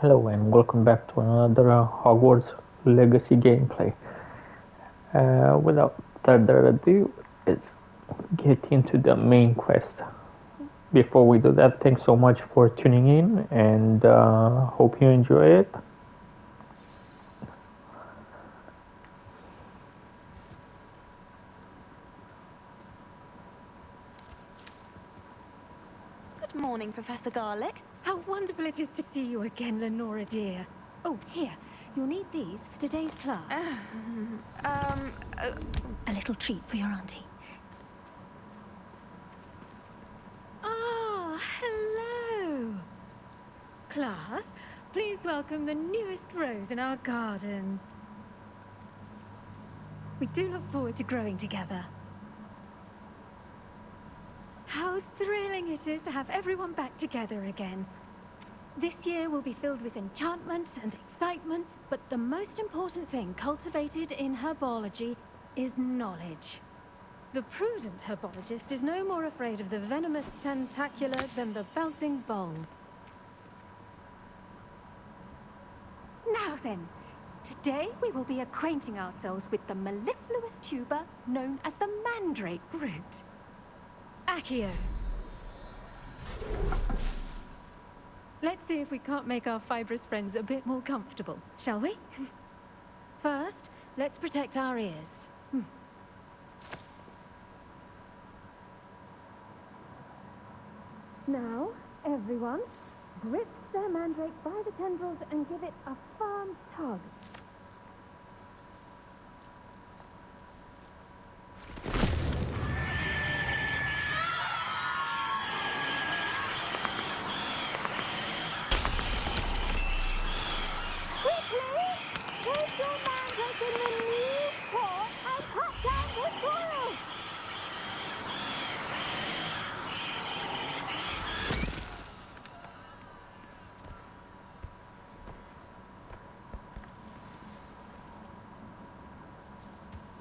Hello and welcome back to another Hogwarts Legacy gameplay. Without further ado, let's get into the main quest. Before we do that, thanks so much for tuning in and hope you enjoy it. Good morning, Professor Garlick. How wonderful it is to see you again, Lenora dear. Oh, here. You'll need these for today's class. A little treat for your auntie. Ah, hello. Class, please welcome the newest rose in our garden. We do look forward to growing together. How thrilling it is to have everyone back together again. This year will be filled with enchantment and excitement, but the most important thing cultivated in herbology is knowledge. The prudent herbologist is no more afraid of the venomous tentacular than the bouncing bulb. Now then, today we will be acquainting ourselves with the mellifluous tuber known as the mandrake root. Accio. Let's see if we can't make our fibrous friends a bit more comfortable, shall we? First, let's protect our ears. Now, everyone, grip their mandrake by the tendrils and give it a firm tug.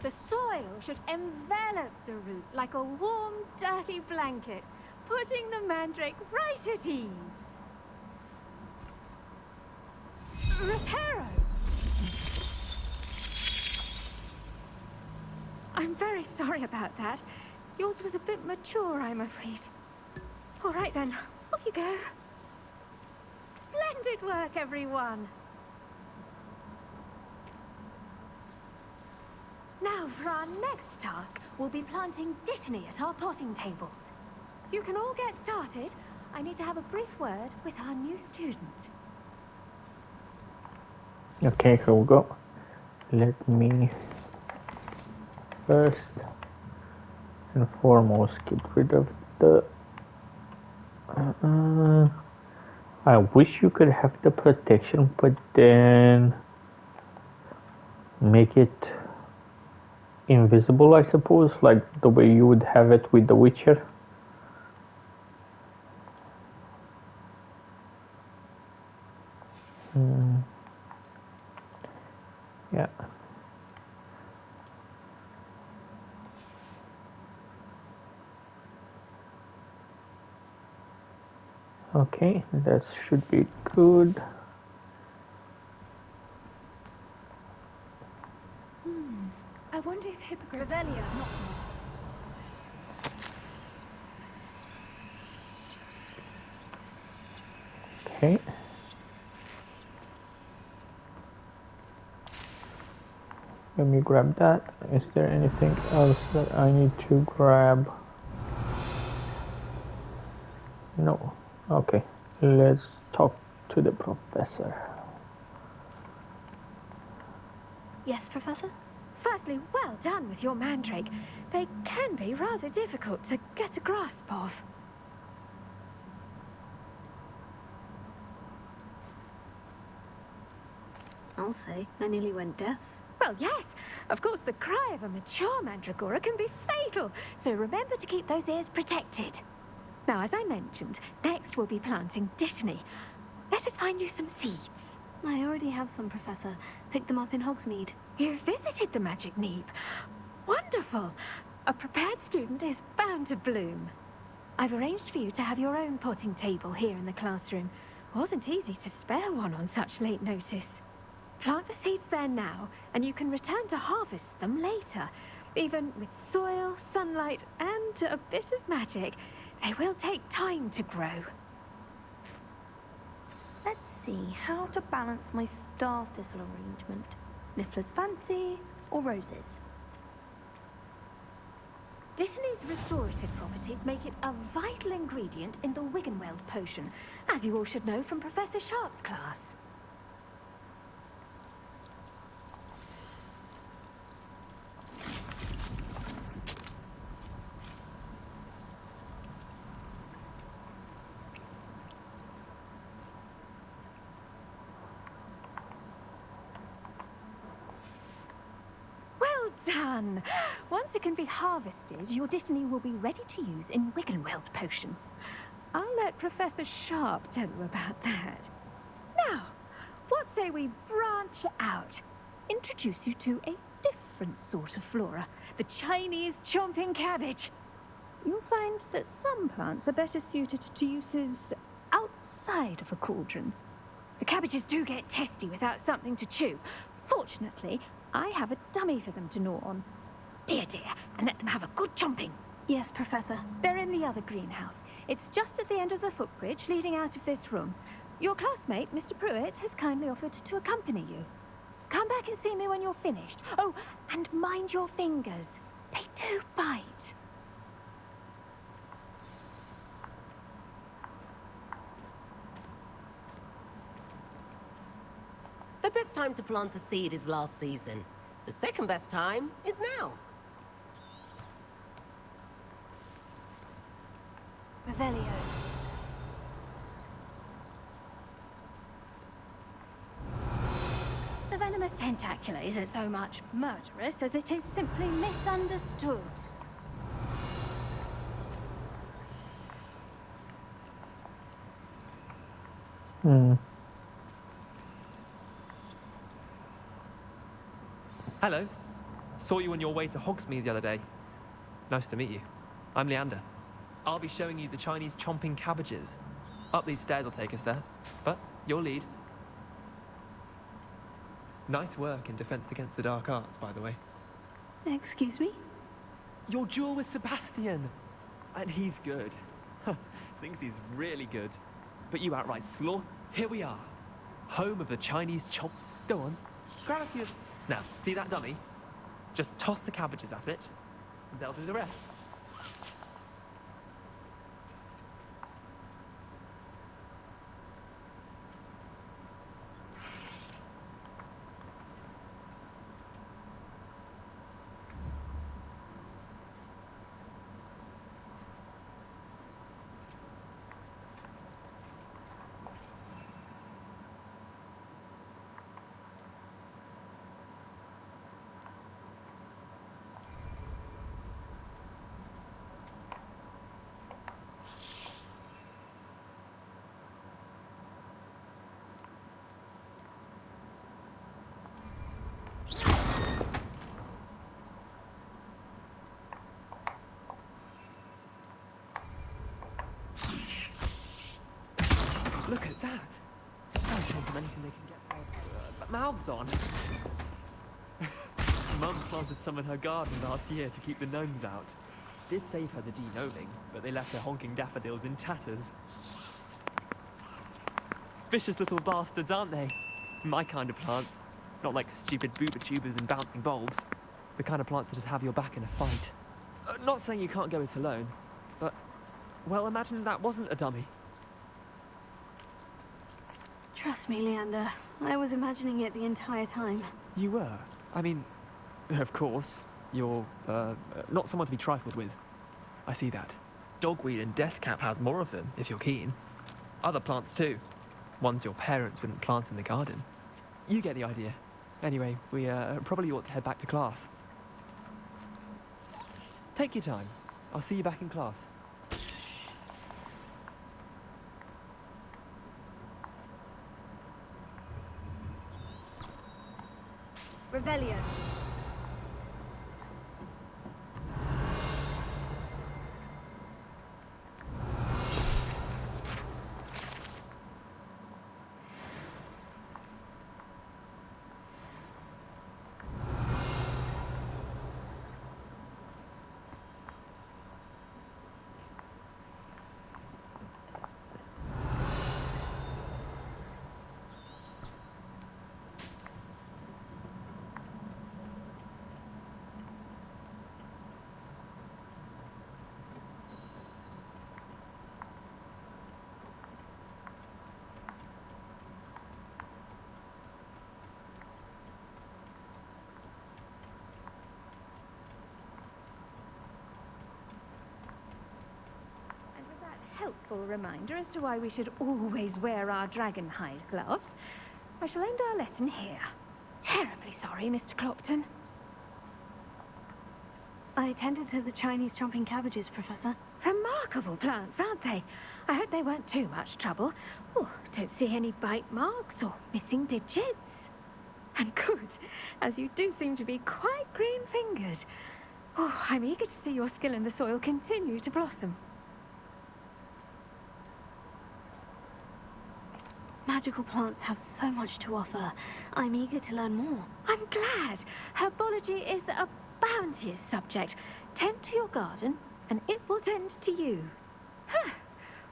The soil should envelop the root like a warm, dirty blanket, putting the mandrake right at ease. Reparo! I'm very sorry about that. Yours was a bit mature, I'm afraid. All right then, off you go. Splendid work, everyone! Now, for our next task, we'll be planting dittany at our potting tables. You can all get started. I need to have a brief word with our new student. Okay, here we go. Let me first and foremost get rid of the... I wish you could have the protection, but then make it invisible, I suppose, like the way you would have it with The Witcher. Yeah. Okay, that should be good. I wonder if hippogriffs... Revelia, not Moss. Okay. Let me grab that. Is there anything else that I need to grab? No. Okay. Let's talk to the professor. Yes, Professor? Firstly, well done with your mandrake. They can be rather difficult to get a grasp of. I'll say, I nearly went deaf. Well, yes. Of course, the cry of a mature mandragora can be fatal, so remember to keep those ears protected. Now, as I mentioned, next we'll be planting dittany. Let us find you some seeds. I already have some, Professor. Picked them up in Hogsmeade. You visited the Magic Neep. Wonderful. A prepared student is bound to bloom. I've arranged for you to have your own potting table here in the classroom. Wasn't easy to spare one on such late notice. Plant the seeds there now, and you can return to harvest them later. Even with soil, sunlight, and a bit of magic, they will take time to grow. Let's see how to balance my star thistle arrangement. Niffler's fancy or roses? Dittany's restorative properties make it a vital ingredient in the Wiggenweld potion, as you all should know from Professor Sharp's class. Done! Once it can be harvested, your Dittany will be ready to use in Wiggenweld potion. I'll let Professor Sharp tell you about that. Now, what say we branch out? Introduce you to a different sort of flora, the Chinese chomping cabbage. You'll find that some plants are better suited to uses outside of a cauldron. The cabbages do get testy without something to chew. Fortunately, I have a dummy for them to gnaw on. Be a dear, and let them have a good chomping. Yes, Professor. They're in the other greenhouse. It's just at the end of the footbridge leading out of this room. Your classmate, Mr. Pruitt, has kindly offered to accompany you. Come back and see me when you're finished. Oh, and mind your fingers. They do bite. The best time to plant a seed is last season. The second best time is now. Revelio. The venomous tentacula isn't so much murderous as it is simply misunderstood. Hello. Saw you on your way to Hogsmeade the other day. Nice to meet you. I'm Leander. I'll be showing you the Chinese chomping cabbages. Up these stairs will take us there, but your lead. Nice work in Defense Against the Dark Arts, by the way. Excuse me? Your duel with Sebastian! And he's good. Thinks he's really good. But you outright sloth. Here we are. Home of the Chinese chomp. Go on. Grab a few. Now, see that dummy? Just toss the cabbages at it, and they'll do the rest. Look at that! They'll chomp on anything they can get their mouths on. Mum planted some in her garden last year to keep the gnomes out. Did save her the de-gnoming, but they left her honking daffodils in tatters. Vicious little bastards, aren't they? My kind of plants. Not like stupid booba tubers and bouncing bulbs. The kind of plants that just have your back in a fight. Not saying you can't go it alone, but, well, imagine that wasn't a dummy. Trust me, Leander. I was imagining it the entire time. You were? I mean, of course, you're, not someone to be trifled with. I see that. Dogweed and deathcap has more of them, if you're keen. Other plants too. Ones your parents wouldn't plant in the garden. You get the idea. Anyway, we, probably ought to head back to class. Take your time. I'll see you back in class. Revelio. helpful reminder as to why we should always wear our dragon hide gloves, I shall end our lesson here. Terribly sorry, Mr. Clopton. I attended to the Chinese chomping cabbages, Professor. Remarkable plants, aren't they? I hope they weren't too much trouble. Oh, don't see any bite marks or missing digits. And good, as you do seem to be quite green-fingered. Oh, I'm eager to see your skill in the soil continue to blossom. Magical plants have so much to offer. I'm eager to learn more. I'm glad. Herbology is a bounteous subject. Tend to your garden, and it will tend to you. Huh.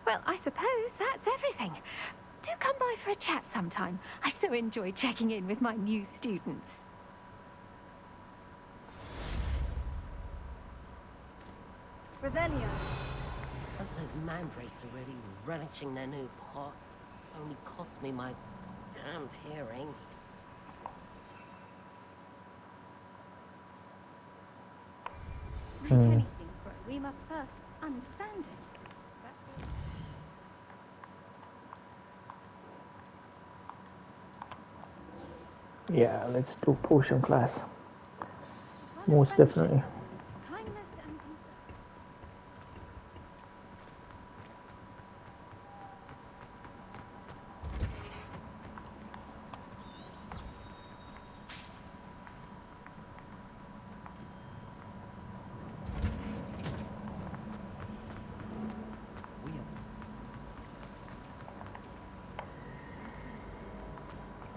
Well, I suppose that's everything. Do come by for a chat sometime. I so enjoy checking in with my new students. Revelio. Those mandrakes are really relishing their new pot. Only cost me my damned hearing. To make anything grow, we must first understand it. Yeah, let's do potion class. One of Most definitely. friendships, kindness and concern.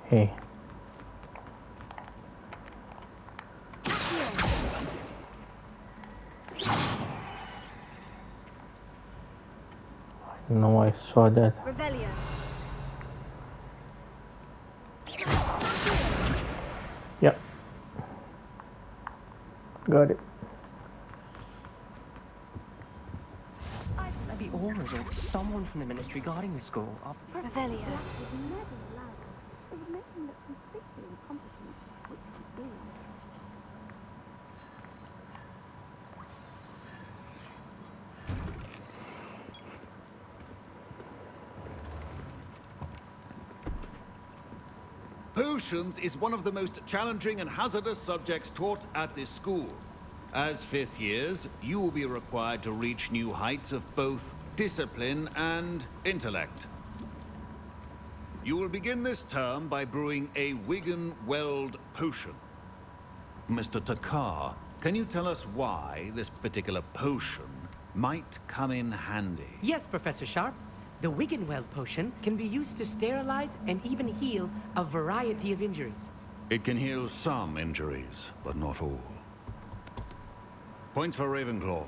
Hey. No, I saw that. Revelio. Yep. Got it. Maybe Aurors or someone from the ministry guarding the school after... Revelio. Potions is one of the most challenging and hazardous subjects taught at this school. As fifth years, you will be required to reach new heights of both discipline and intellect. You will begin this term by brewing a Wiggen-Weld potion. Mr. Takar, can you tell us why this particular potion might come in handy? Yes, Professor Sharp. The Wiggenweld potion can be used to sterilize and even heal a variety of injuries. It can heal some injuries, but not all. Points for Ravenclaw.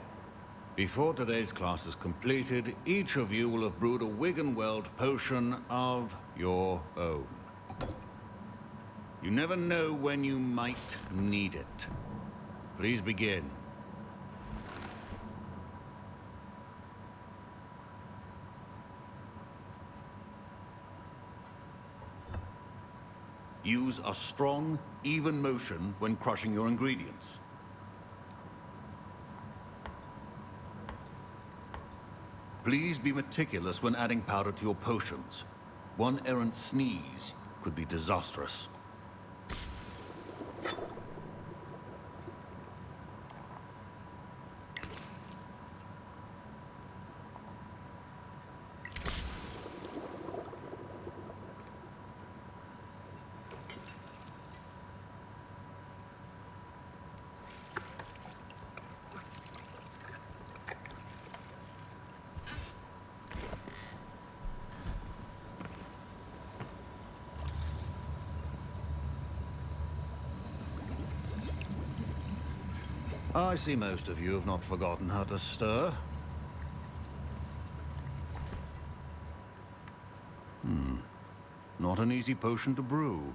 Before today's class is completed, each of you will have brewed a Wiggenweld potion of your own. You never know when you might need it. Please begin. Use a strong, even motion when crushing your ingredients. Please be meticulous when adding powder to your potions. One errant sneeze could be disastrous. I see most of you have not forgotten how to stir. Not an easy potion to brew.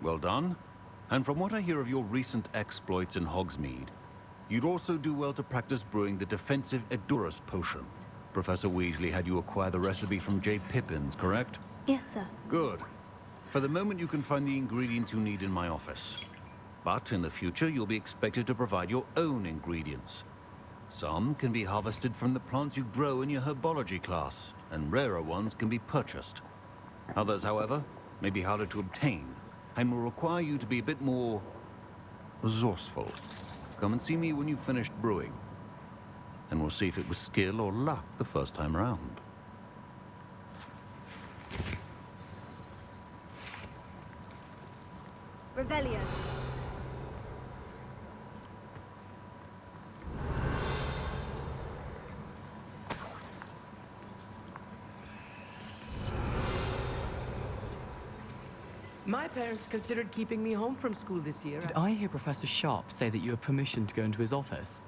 Well done. And from what I hear of your recent exploits in Hogsmeade, you'd also do well to practice brewing the defensive Edurus potion. Professor Weasley had you acquire the recipe from J. Pippins, correct? Yes, sir. Good. For the moment, you can find the ingredients you need in my office. But in the future, you'll be expected to provide your own ingredients. Some can be harvested from the plants you grow in your herbology class, and rarer ones can be purchased. Others, however, may be harder to obtain, and will require you to be a bit more resourceful. Come and see me when you've finished brewing, and we'll see if it was skill or luck the first time round. Revelio. My parents considered keeping me home from school this year. Did I hear Professor Sharp say that you have permission to go into his office?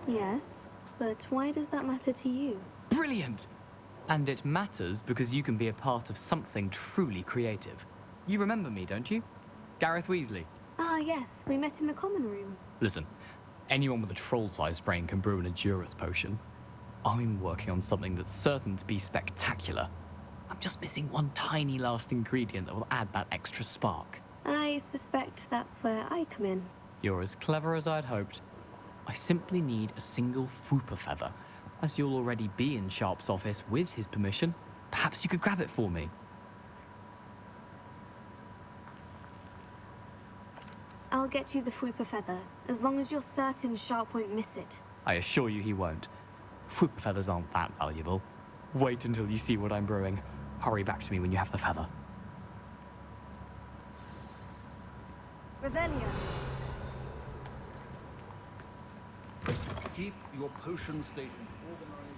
Yes, but why does that matter to you? Brilliant! And it matters because you can be a part of something truly creative. You remember me, don't you? Gareth Weasley. Ah, yes, we met in the common room. Listen, anyone with a troll-sized brain can brew an Adurus potion. I'm working on something that's certain to be spectacular. I'm just missing one tiny last ingredient that will add that extra spark. I suspect that's where I come in. You're as clever as I'd hoped. I simply need a single Fwooper feather. As you'll already be in Sharp's office with his permission, perhaps you could grab it for me. I'll get you the Fwooper feather, as long as you're certain Sharp won't miss it. I assure you he won't. Fwooper feathers aren't that valuable. Wait until you see what I'm brewing. Hurry back to me when you have the feather. Revelio. Keep your potion station organized.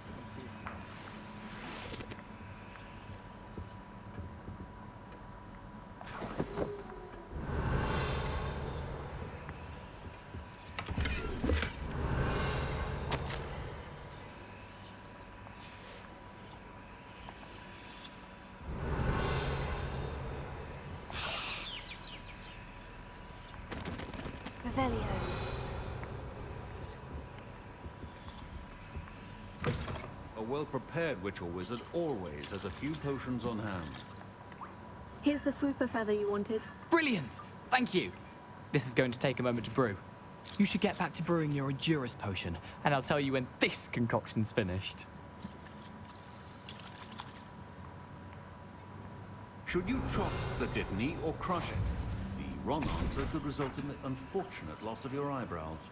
Revelio. A well-prepared witch or wizard always has a few potions on hand. Here's the Fwooper feather you wanted. Brilliant! Thank you! This is going to take a moment to brew. You should get back to brewing your Adurus potion, and I'll tell you when this concoction's finished. Should you chop the dittany or crush it? The wrong answer could result in the unfortunate loss of your eyebrows.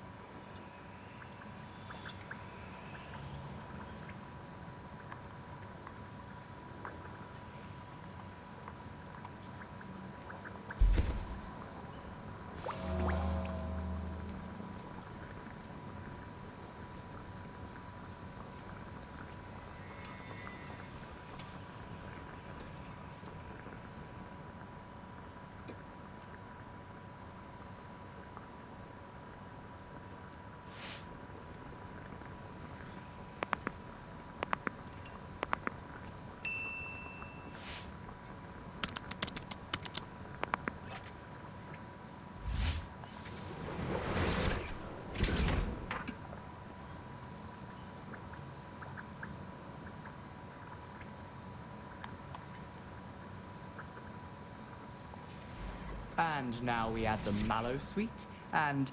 And now we add the mallow sweet, and...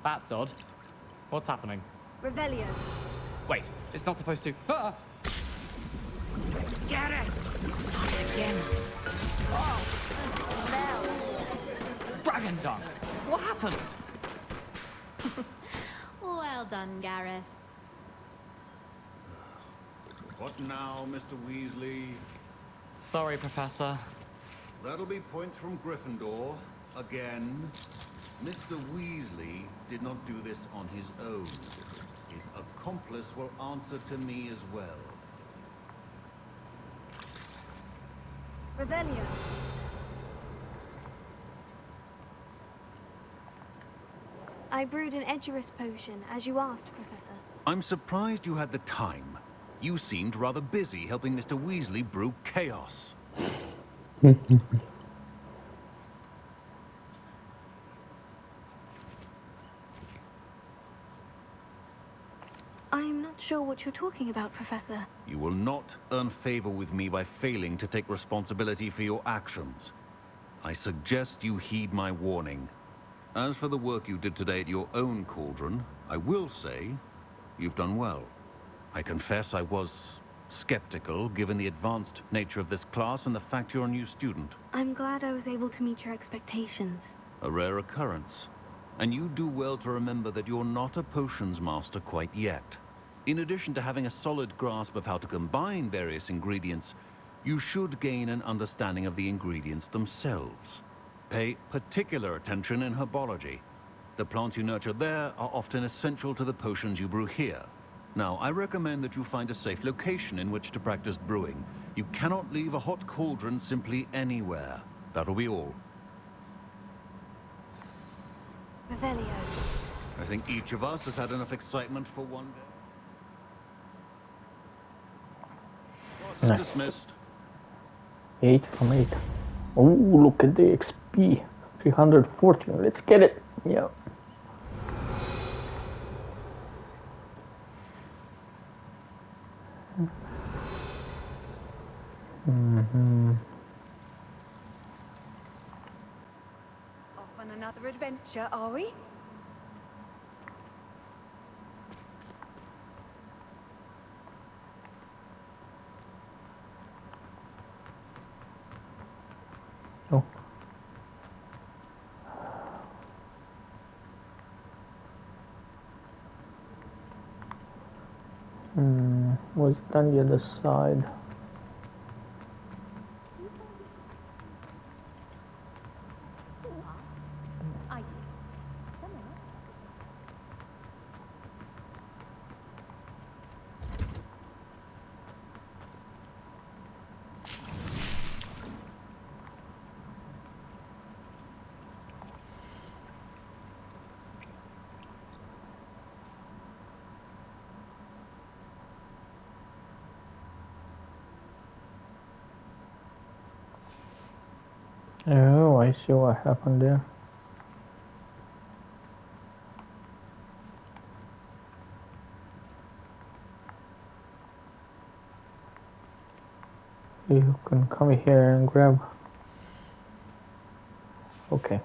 That's odd. What's happening? Revelio. Wait, it's not supposed to... Ah! Get it! Again. Dragon Dung! What happened? Well done, Gareth. What now, Mr. Weasley? Sorry, Professor. That'll be points from Gryffindor. Again. Mr. Weasley did not do this on his own. His accomplice will answer to me as well. Revelio. I brewed an Edurus potion, as you asked, Professor. I'm surprised you had the time. You seemed rather busy helping Mr. Weasley brew chaos. I'm not sure what you're talking about, Professor. You will not earn favor with me by failing to take responsibility for your actions. I suggest you heed my warning. As for the work you did today at your own cauldron, I will say you've done well. I confess I was skeptical, given the advanced nature of this class and the fact you're a new student. I'm glad I was able to meet your expectations. A rare occurrence. And you do well to remember that you're not a potions master quite yet. In addition to having a solid grasp of how to combine various ingredients, you should gain an understanding of the ingredients themselves. Pay particular attention in herbology. The plants you nurture there are often essential to the potions you brew here. Now, I recommend that you find a safe location in which to practice brewing. You cannot leave a hot cauldron simply anywhere. That'll be all. Revelio. I think each of us has had enough excitement for one day. Class is Nice. dismissed. 8 from 8. Oh, look at the XP. 314. Let's get it. Yeah. Off on another adventure, are we? Oh. Was it on the other side? Oh, I see what happened there. You can come here and grab. Okay.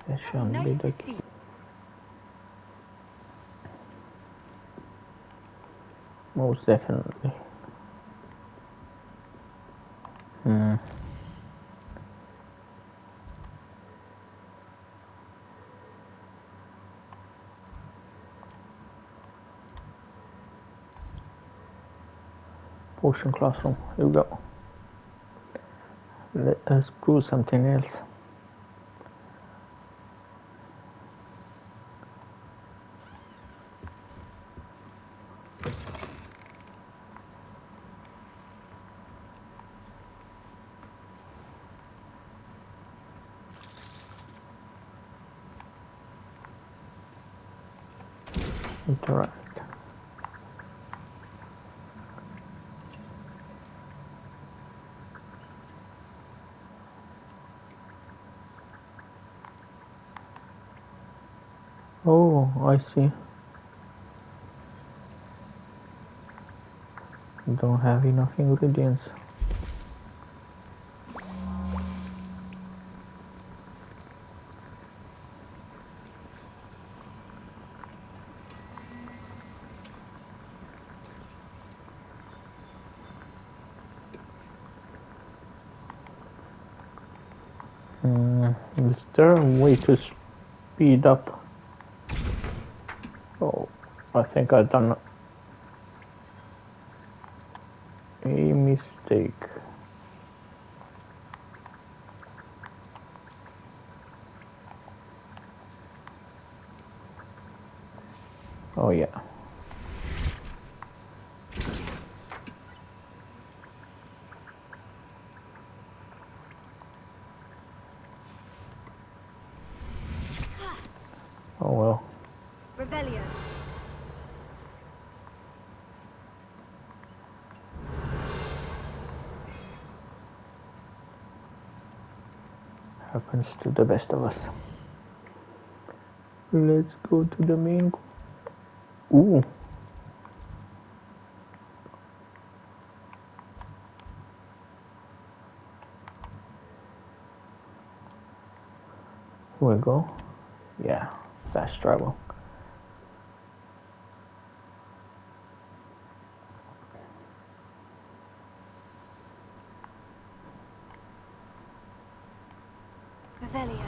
That shall be Nice the to key. see. Most definitely. Potion classroom. Here we go. Let us do something else. Interact. Oh, I see. Don't have enough ingredients. Is there a way to speed up? Oh, I think I've done a mistake. Oh yeah. Oh well. Revelio. Happens to the best of us. Let's go to the main. Ooh. Here we go. Yeah, fast travel. Revelio.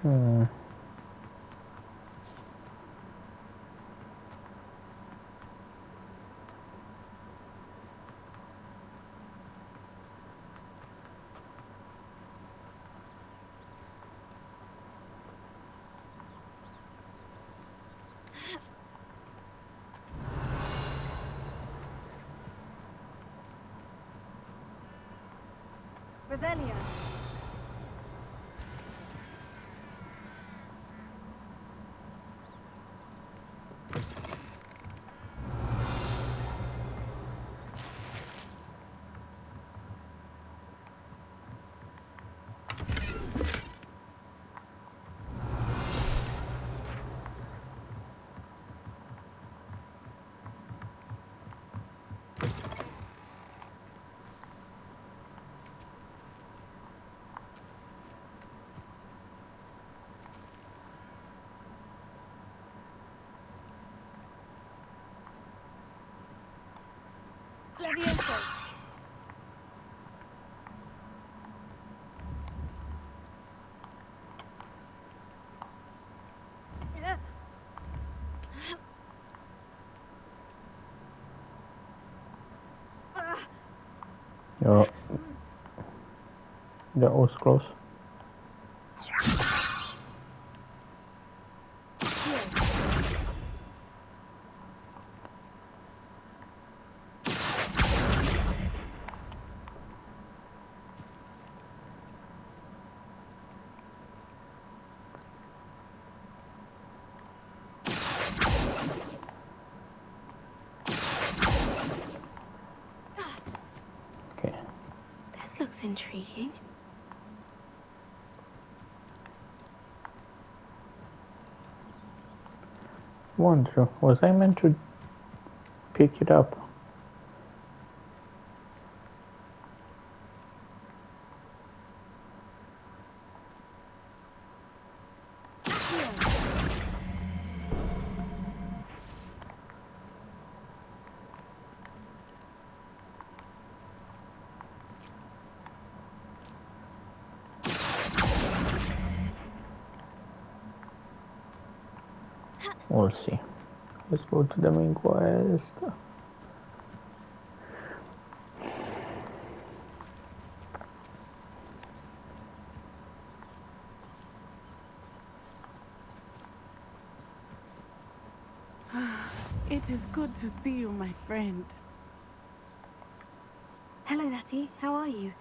Hmm. Revelio. Levioso. Oh, that was close. Okay. This looks intriguing. Wonder, was I meant to pick it up? We'll see. Let's go to the main quest. It is good to see you, my friend. Hello, Natty. How are you?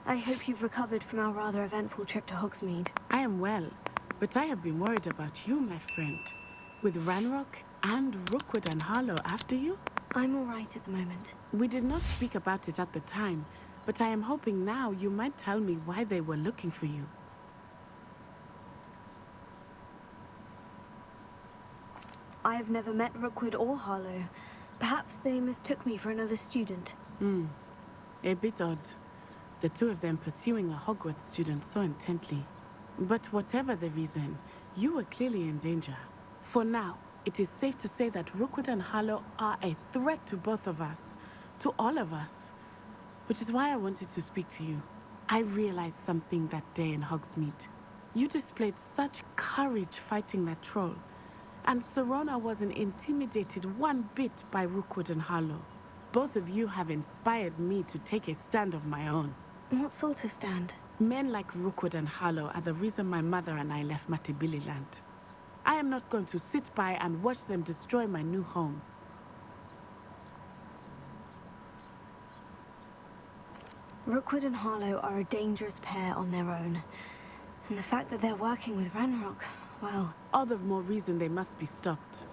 I hope you've recovered from our rather eventful trip to Hogsmeade. I am well, but I have been worried about you, my friend. With Ranrock and Rookwood and Harlow after you? I'm all right at the moment. We did not speak about it at the time, but I am hoping now you might tell me why they were looking for you. I have never met Rookwood or Harlow. Perhaps they mistook me for another student. A bit odd. The two of them pursuing a Hogwarts student so intently. But whatever the reason, you were clearly in danger. For now, it is safe to say that Rookwood and Harlow are a threat to both of us. To all of us. Which is why I wanted to speak to you. I realized something that day in Hogsmeade. You displayed such courage fighting that troll. And Serona wasn't intimidated one bit by Rookwood and Harlow. Both of you have inspired me to take a stand of my own. What sort of stand? Men like Rookwood and Harlow are the reason my mother and I left Matibili land. I am not going to sit by and watch them destroy my new home. Rookwood and Harlow are a dangerous pair on their own. And the fact that they're working with Ranrock, well... All the more reason they must be stopped.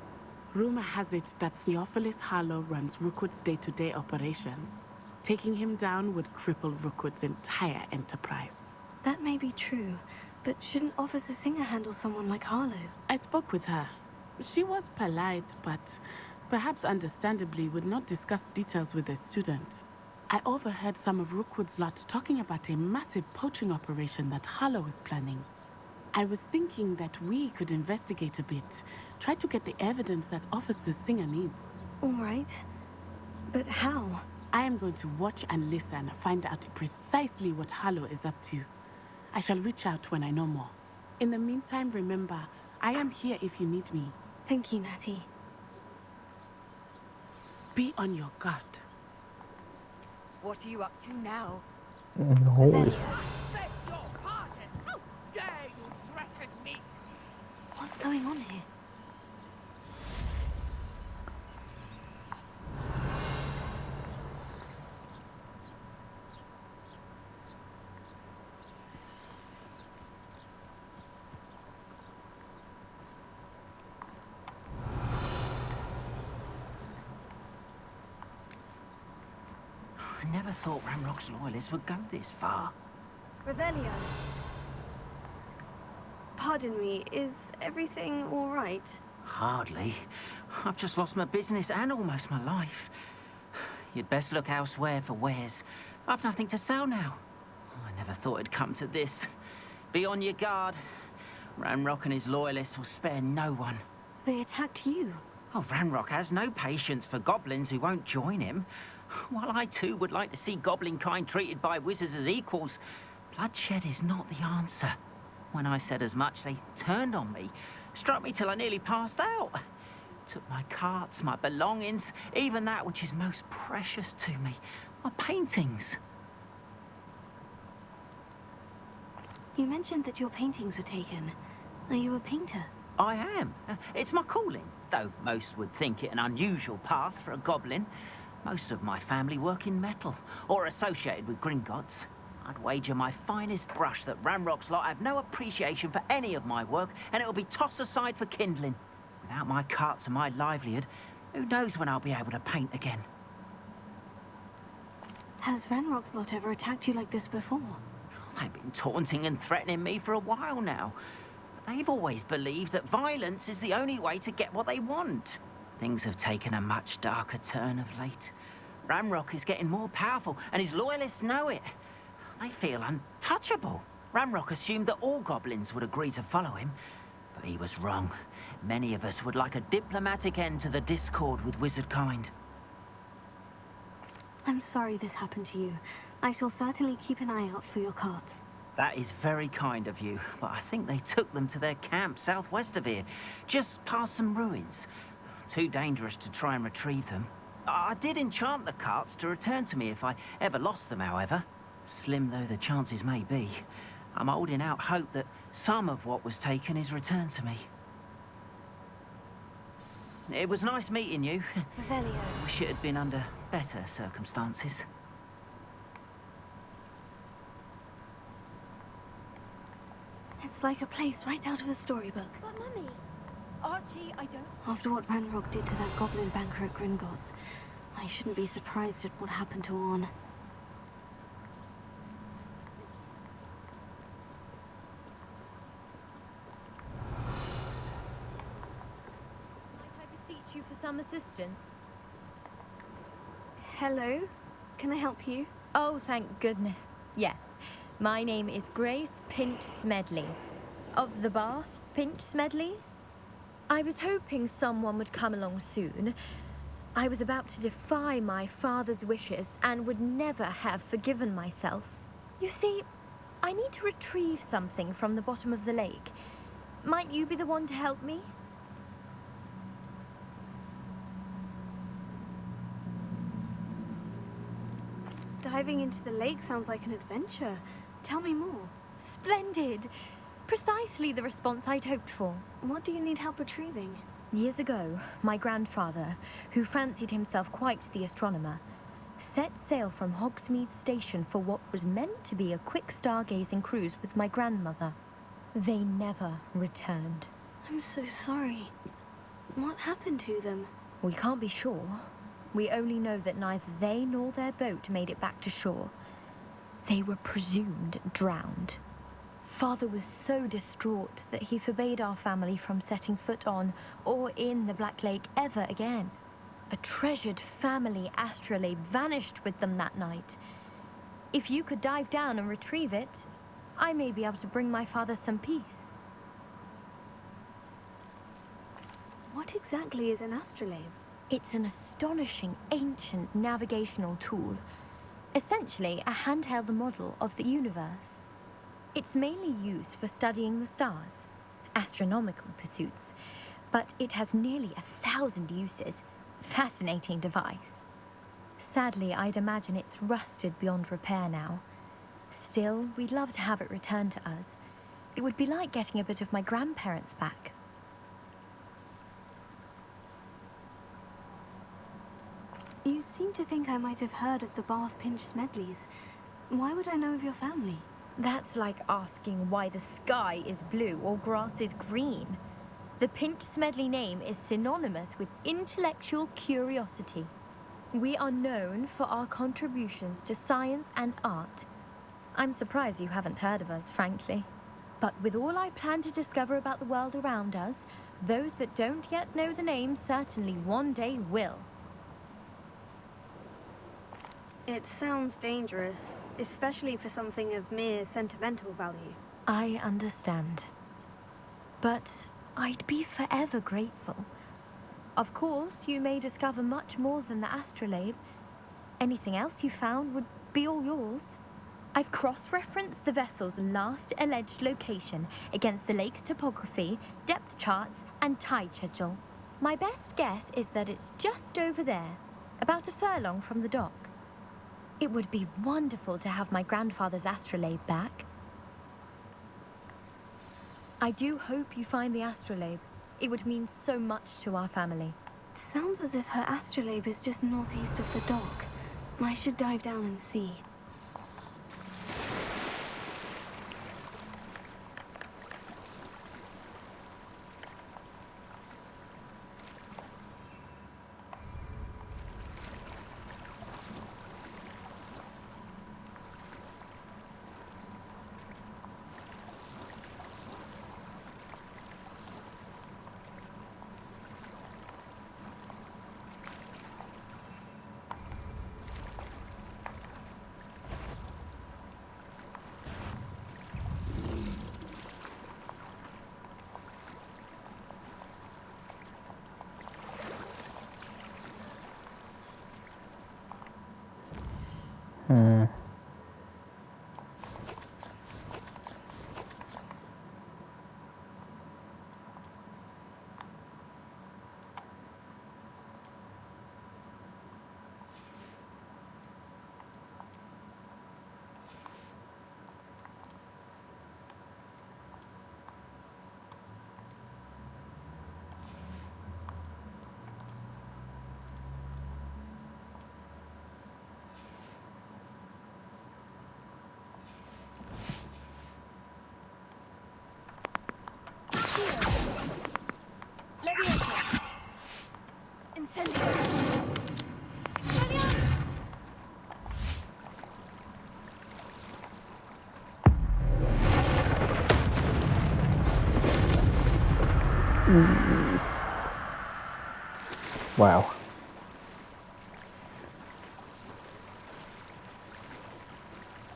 Rumor has it that Theophilus Harlow runs Rookwood's day-to-day operations. Taking him down would cripple Rookwood's entire enterprise. That may be true, but shouldn't Officer Singer handle someone like Harlow? I spoke with her. She was polite, but perhaps understandably would not discuss details with a student. I overheard some of Rookwood's lot talking about a massive poaching operation that Harlow is planning. I was thinking that we could investigate a bit, try to get the evidence that Officer Singer needs. All right. But how? I am going to watch and listen, find out precisely what Harlow is up to. I shall reach out when I know more. In the meantime, remember, I am here if you need me. Thank you, Natty. Be on your guard. What are you up to now? No. Beg your pardon! How dare you threaten me? What's going on here? I never thought Ranrock's loyalists would go this far. Revelio. Pardon me, is everything all right? Hardly. I've just lost my business and almost my life. You'd best look elsewhere for wares. I've nothing to sell now. I never thought it'd come to this. Be on your guard. Ranrock and his loyalists will spare no one. They attacked you. Oh, Ranrock has no patience for goblins who won't join him. While I too would like to see goblin kind treated by wizards as equals, bloodshed is not the answer. When I said as much, they turned on me, struck me till I nearly passed out. Took my carts, my belongings, even that which is most precious to me, my paintings. You mentioned that your paintings were taken. Are you a painter? I am. It's my calling, though most would think it an unusual path for a goblin. Most of my family work in metal, or associated with Gringotts. I'd wager my finest brush that Ranrock's lot have no appreciation for any of my work, and it'll be tossed aside for kindling. Without my carts and my livelihood, who knows when I'll be able to paint again? Has Ranrock's lot ever attacked you like this before? They've been taunting and threatening me for a while now. But they've always believed that violence is the only way to get what they want. Things have taken a much darker turn of late. Ranrock is getting more powerful, and his loyalists know it. They feel untouchable. Ranrock assumed that all goblins would agree to follow him, but he was wrong. Many of us would like a diplomatic end to the discord with wizard kind. I'm sorry this happened to you. I shall certainly keep an eye out for your carts. That is very kind of you, but I think they took them to their camp southwest of here, just past some ruins. Too dangerous to try and retrieve them. I did enchant the carts to return to me if I ever lost them, however. Slim though the chances may be, I'm holding out hope that some of what was taken is returned to me. It was nice meeting you. Revelio. Wish it had been under better circumstances. It's like a place right out of a storybook. But Mummy... Archie, I don't... After what Ranrock did to that goblin banker at Gringotts, I shouldn't be surprised at what happened to Orn. Might I beseech you for some assistance? Hello? Can I help you? Oh, thank goodness. Yes. My name is Grace Pinch Smedley. Of the Bath Pinch Smedleys? I was hoping someone would come along soon. I was about to defy my father's wishes and would never have forgiven myself. You see, I need to retrieve something from the bottom of the lake. Might you be the one to help me? Diving into the lake sounds like an adventure. Tell me more. Splendid! Precisely the response I'd hoped for. What do you need help retrieving? Years ago, my grandfather, who fancied himself quite the astronomer, set sail from Hogsmeade station for what was meant to be a quick stargazing cruise with my grandmother. They never returned. I'm so sorry. What happened to them? We can't be sure. We only know that neither they nor their boat made it back to shore. They were presumed drowned. Father was so distraught that he forbade our family from setting foot on or in the Black Lake ever again. A treasured family astrolabe vanished with them that night. If you could dive down and retrieve it, I may be able to bring my father some peace. What exactly is an astrolabe? It's an astonishing ancient navigational tool. Essentially, a handheld model of the universe. It's mainly used for studying the stars, astronomical pursuits, but it has nearly 1,000 uses. Fascinating device. Sadly, I'd imagine it's rusted beyond repair now. Still, we'd love to have it returned to us. It would be like getting a bit of my grandparents back. You seem to think I might have heard of the Bath Pinch Smedleys. Why would I know of your family? That's like asking why the sky is blue or grass is green. The Pinch Smedley name is synonymous with intellectual curiosity. We are known for our contributions to science and art. I'm surprised you haven't heard of us, frankly. But with all I plan to discover about the world around us, those that don't yet know the name certainly one day will. It sounds dangerous, especially for something of mere sentimental value. I understand. But I'd be forever grateful. Of course, you may discover much more than the astrolabe. Anything else you found would be all yours. I've cross-referenced the vessel's last alleged location against the lake's topography, depth charts, and tide schedule. My best guess is that it's just over there, about a furlong from the dock. It would be wonderful to have my grandfather's astrolabe back. I do hope you find the astrolabe. It would mean so much to our family. It sounds as if her astrolabe is just northeast of the dock. I should dive down and see. Wow.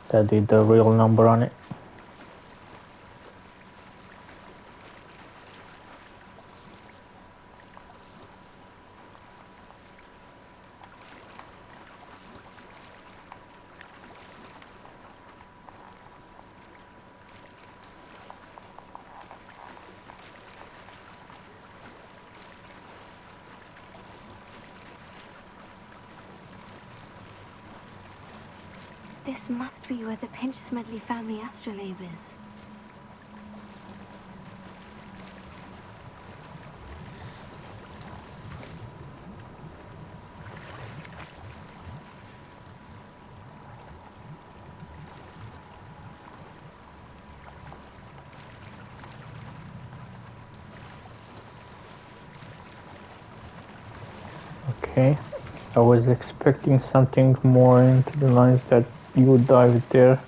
That did the real number on it. This must be where the Pinch Smedley family astrolabe is. Okay, I was expecting something more into the lines that you dive there,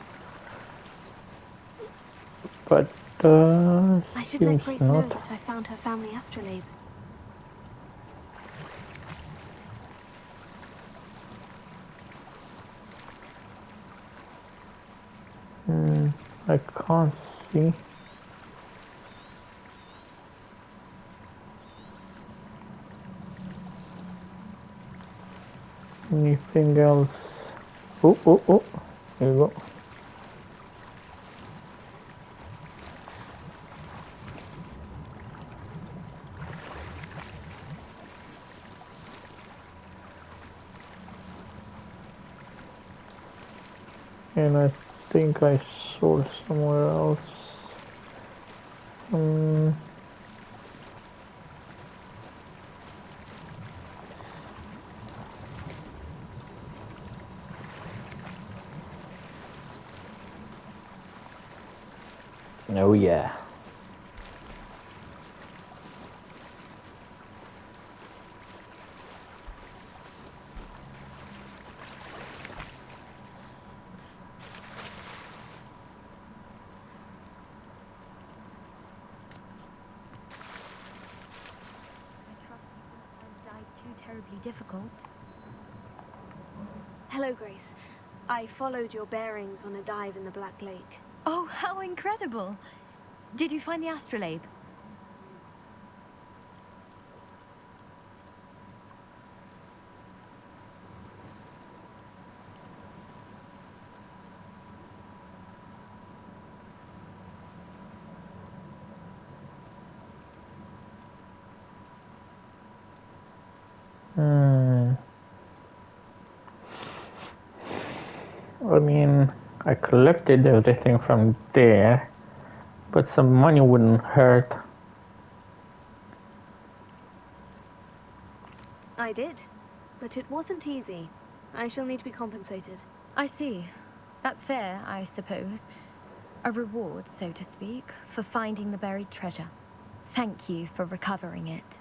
but I should let Grace know not. that I found her family astrolabe. I can't see anything else. Oh, here you go. And I think I saw somewhere else. Oh yeah. Terribly difficult. Hello, Grace. I followed your bearings on a dive in the Black Lake. Oh, how incredible! Did you find the astrolabe? I mean, I collected everything from there, but some money wouldn't hurt. I did, but it wasn't easy. I shall need to be compensated. I see. That's fair, I suppose. A reward, so to speak, for finding the buried treasure. Thank you for recovering it.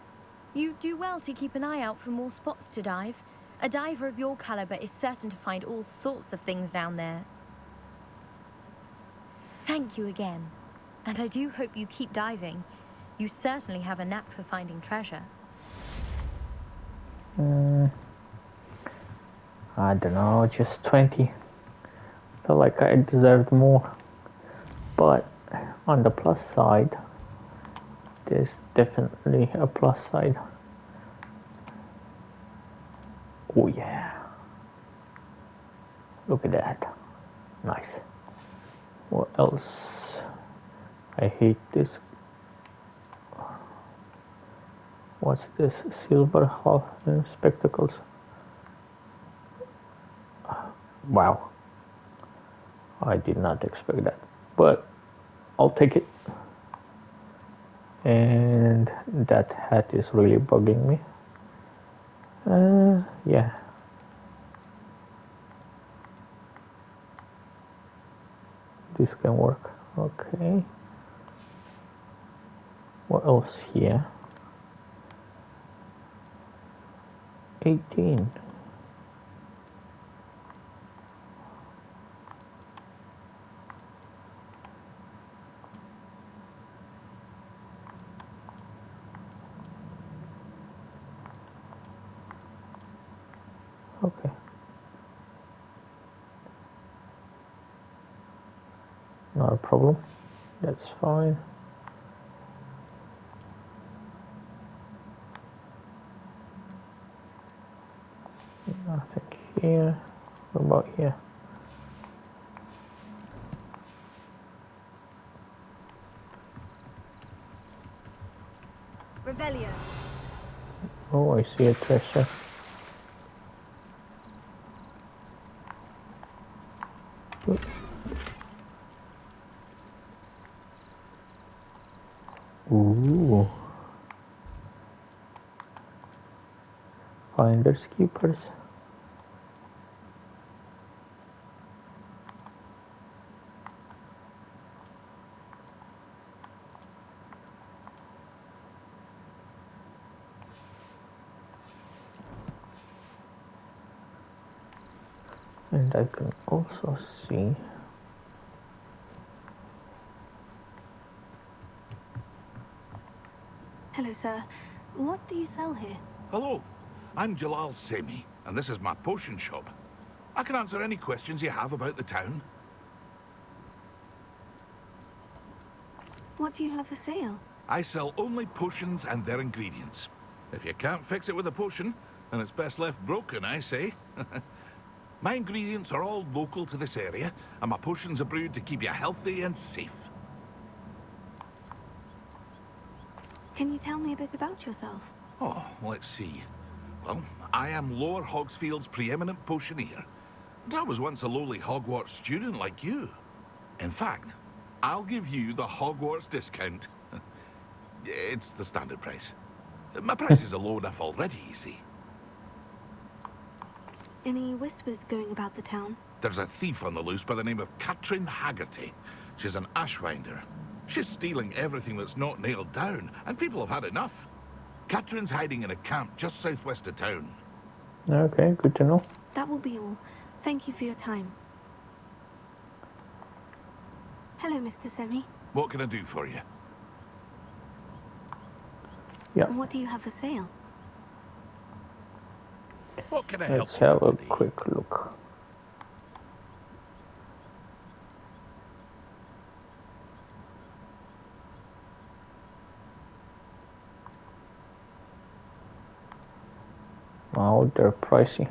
You do well to keep an eye out for more spots to dive. A diver of your caliber is certain to find all sorts of things down there. Thank you again. And I do hope you keep diving. You certainly have a knack for finding treasure. I don't know, just 20. Felt like I deserved more. But on the plus side, there's definitely a plus side. Oh yeah. Look at that. Nice. What else? I hate this. What's this? Silver half spectacles. Wow. I did not expect that. But I'll take it. And that hat is really bugging me. Yeah. This can work. Okay. What else here? 18. Okay. Not a problem. That's fine. Nothing here. What about here? Revelio. Oh, I see a treasure. Ooh. Finders keepers. And I can also see Hello, sir. What do you sell here? Hello, I'm Jalal Semi, and this is my potion shop. I can answer any questions you have about the town. What do you have for sale? I sell only potions and their ingredients. If you can't fix it with a potion, then it's best left broken, I say. My ingredients are all local to this area, and my potions are brewed to keep you healthy and safe. Can you tell me a bit about yourself? Oh, let's see. Well, I am Lower Hogsfield's preeminent potioneer. And I was once a lowly Hogwarts student like you. In fact, I'll give you the Hogwarts discount. It's the standard price. My prices are low enough already, you see. Any whispers going about the town? There's a thief on the loose by the name of Katrin Haggerty. She's an ashwinder. She's stealing everything that's not nailed down, and people have had enough. Katrin's hiding in a camp just southwest of town. Okay, good to know. That will be all. Thank you for your time. Hello, Mr. Semi. What can I do for you? Yeah. What do you have for sale? What can I help Let's you have with a today? quick look. Wow, they're pricey.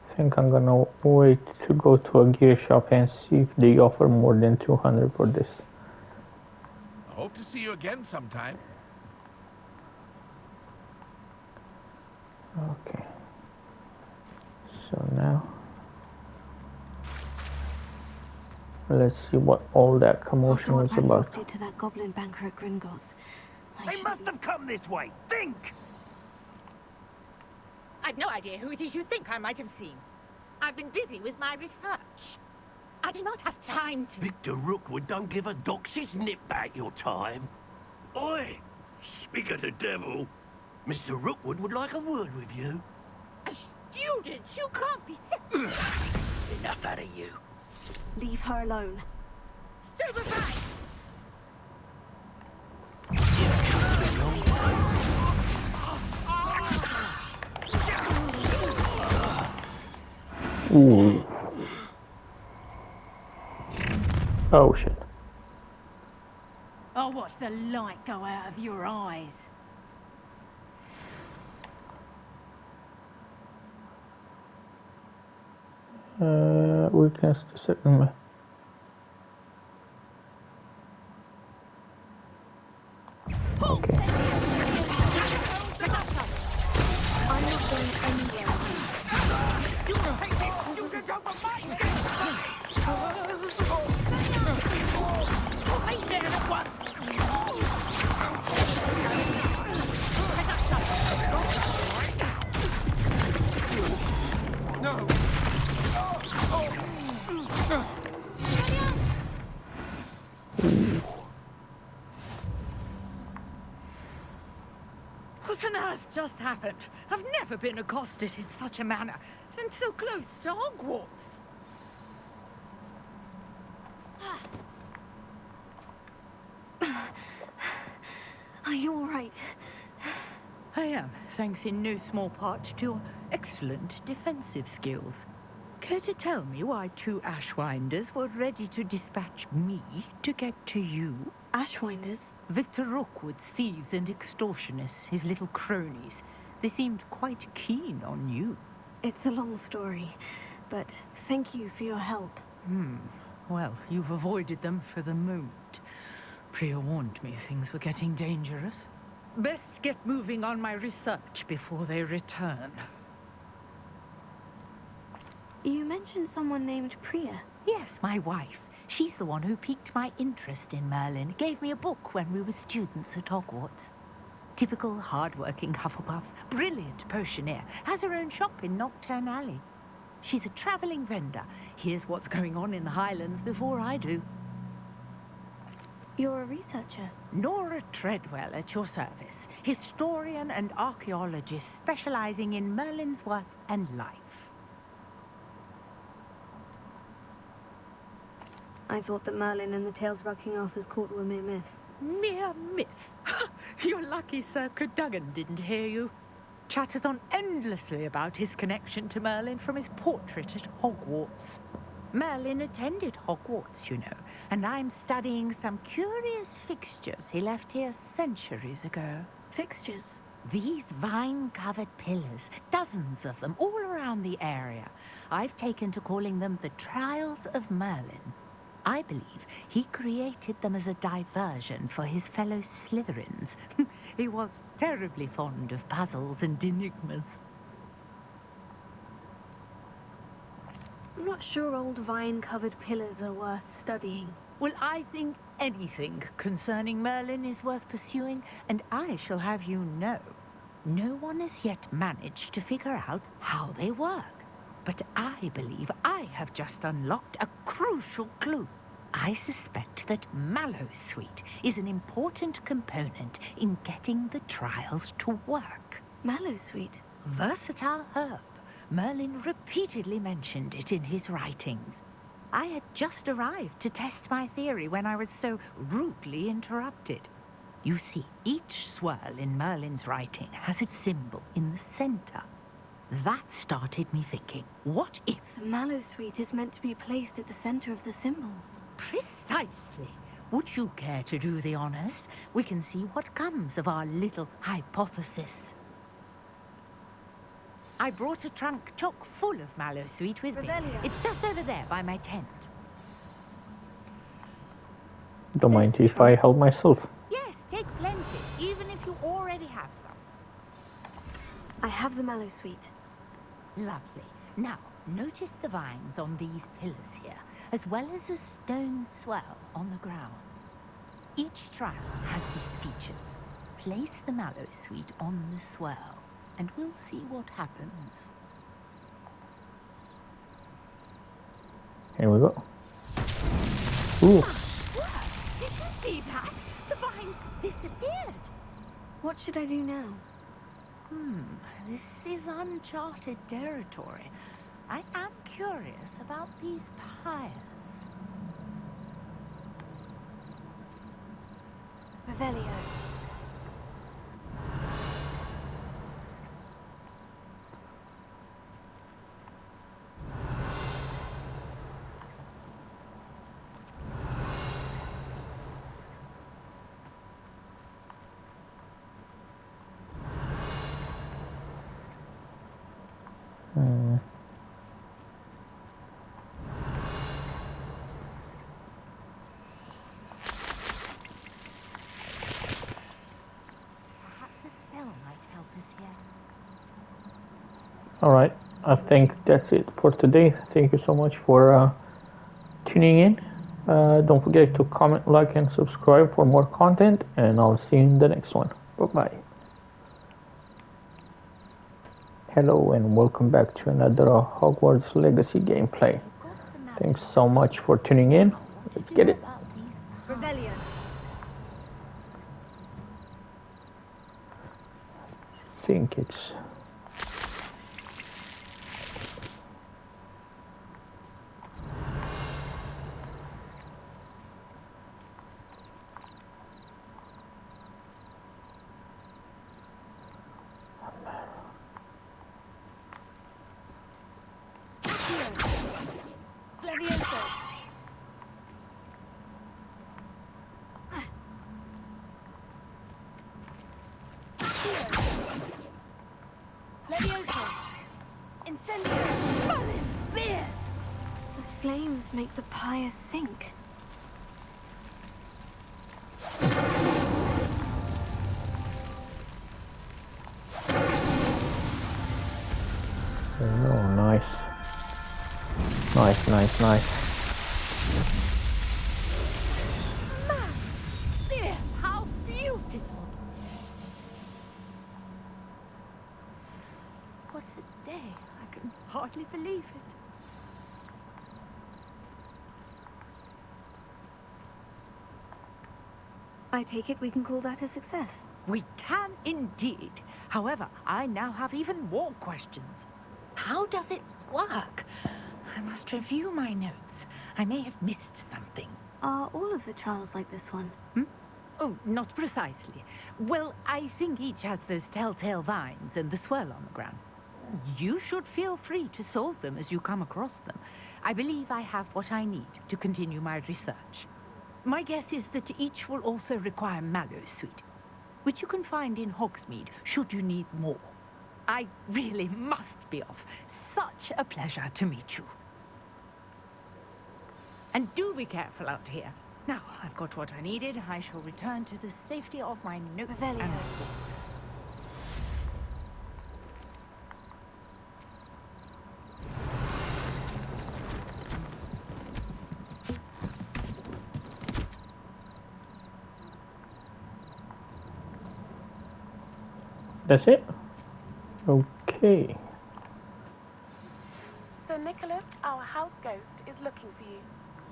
I think I'm gonna wait to go to a gear shop and see if they offer more than 200 for this. I hope to see you again sometime. Okay. So now let's see what all that commotion After what was about. Ranrock did to that goblin banker at Gringotts, They must have come this way. Think! I've no idea who it is you think I might have seen. I've been busy with my research. I do not have time to... Victor Rookwood don't give a dox's nip back your time. Oi! Speak of the devil. Mr. Rookwood would like a word with you. A student? You can't be... Enough out of you. leave her alone. Stupefy! Ooh. Oh shit. I'll watch the light go out of your eyes. Weakness to certain. Okay. I'm not going anywhere. You will take this student over my dead body! Lay down at once! No! What on earth just happened? I've never been accosted in such a manner, and so close to Hogwarts. Are you all right? I am, thanks in no small part to your excellent defensive skills. Care to tell me why two Ashwinders were ready to dispatch me to get to you? Ashwinders? Victor Rookwood's thieves and extortionists, his little cronies. They seemed quite keen on you. It's a long story, but thank you for your help. Well, you've avoided them for the moment. Priya warned me things were getting dangerous. Best get moving on my research before they return. You mentioned someone named Priya. Yes, my wife. She's the one who piqued my interest in Merlin. Gave me a book when we were students at Hogwarts. Typical hard-working Hufflepuff, brilliant potioneer, has her own shop in Nocturne Alley. She's a traveling vendor. Hears what's going on in the Highlands before I do. You're a researcher. Nora Treadwell at your service. Historian and archaeologist specializing in Merlin's work and life. I thought that Merlin and the tales about King Arthur's court were mere myth. Mere myth? You're lucky Sir Cadogan didn't hear you. Chatters on endlessly about his connection to Merlin from his portrait at Hogwarts. Merlin attended Hogwarts, you know, and I'm studying some curious fixtures he left here centuries ago. Fixtures? These vine-covered pillars, dozens of them, all around the area. I've taken to calling them the Trials of Merlin. I believe he created them as a diversion for his fellow Slytherins. He was terribly fond of puzzles and enigmas. I'm not sure old vine-covered pillars are worth studying. Well, I think anything concerning Merlin is worth pursuing, and I shall have you know, no one has yet managed to figure out how they work. But I believe I have just unlocked a crucial clue. I suspect that Mallowsweet is an important component in getting the trials to work. Mallowsweet? Versatile herb. Merlin repeatedly mentioned it in his writings. I had just arrived to test my theory when I was so rudely interrupted. You see, each swirl in Merlin's writing has its symbol in the center. That started me thinking, what if... The Mallowsweet is meant to be placed at the center of the symbols. Precisely. Would you care to do the honors? We can see what comes of our little hypothesis. I brought a trunk chock full of Mallowsweet with me. It's just over there by my tent. Don't mind if I help myself. Yes, take plenty, even if you already have some. I have the Mallowsweet. Lovely. Now, notice the vines on these pillars here, as well as a stone swell on the ground. Each trial has these features. Place the Mallowsweet on the swell, and we'll see what happens. Here we go. Ooh. Did you see that? The vines disappeared. What should I do now? This is uncharted territory. I am curious about these pyres. Revelio. Alright, I think that's it for today. Thank you so much for tuning in. Don't forget to comment, like, and subscribe for more content, and I'll see you in the next one. Bye-bye. Hello and welcome back to another Hogwarts Legacy gameplay. Thanks so much for tuning in. Let's get it. Revelio. I think it's... Levioso. Levioso. Incendio. Merlin's beard! The flames make the pyre sink. Oh, nice. Nice. Beard, how beautiful! What a day. I can hardly believe it. I take it we can call that a success. We can indeed. However, I now have even more questions. How does it work? I must review my notes. I may have missed something. Are all of the trials like this one? Oh, not precisely. Well, I think each has those telltale vines and the swirl on the ground. You should feel free to solve them as you come across them. I believe I have what I need to continue my research. My guess is that each will also require mallow sweet, which you can find in Hogsmeade should you need more. I really must be off. Such a pleasure to meet you. And do be careful out here. Now, I've got what I needed. I shall return to the safety of my notes and books. That's it? Okay. Sir Nicholas, our house ghost, is looking for you.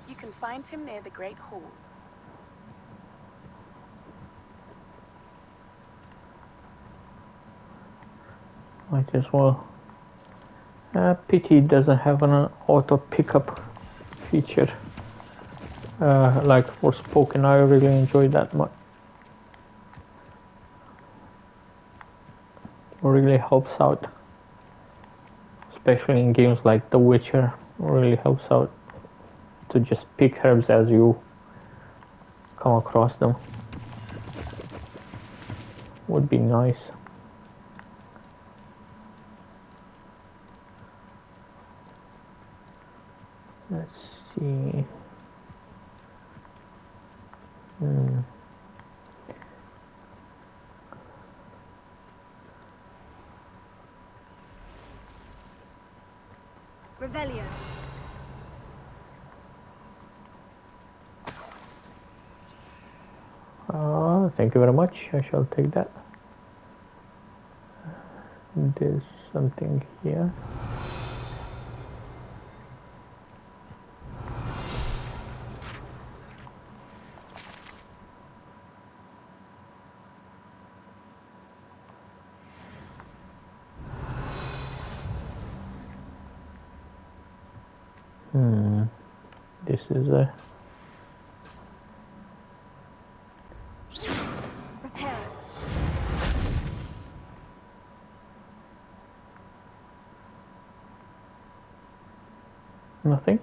You can find him near the Great Hall. Might as well. Pity it doesn't have an auto pickup feature. Like Forspoken, I really enjoyed that much. Really helps out, especially in games like The Witcher. Really helps out to just pick herbs as you come across them. Would be nice. Let's see. Revelio. Thank you very much. I shall take that. There's something here. This is a nothing.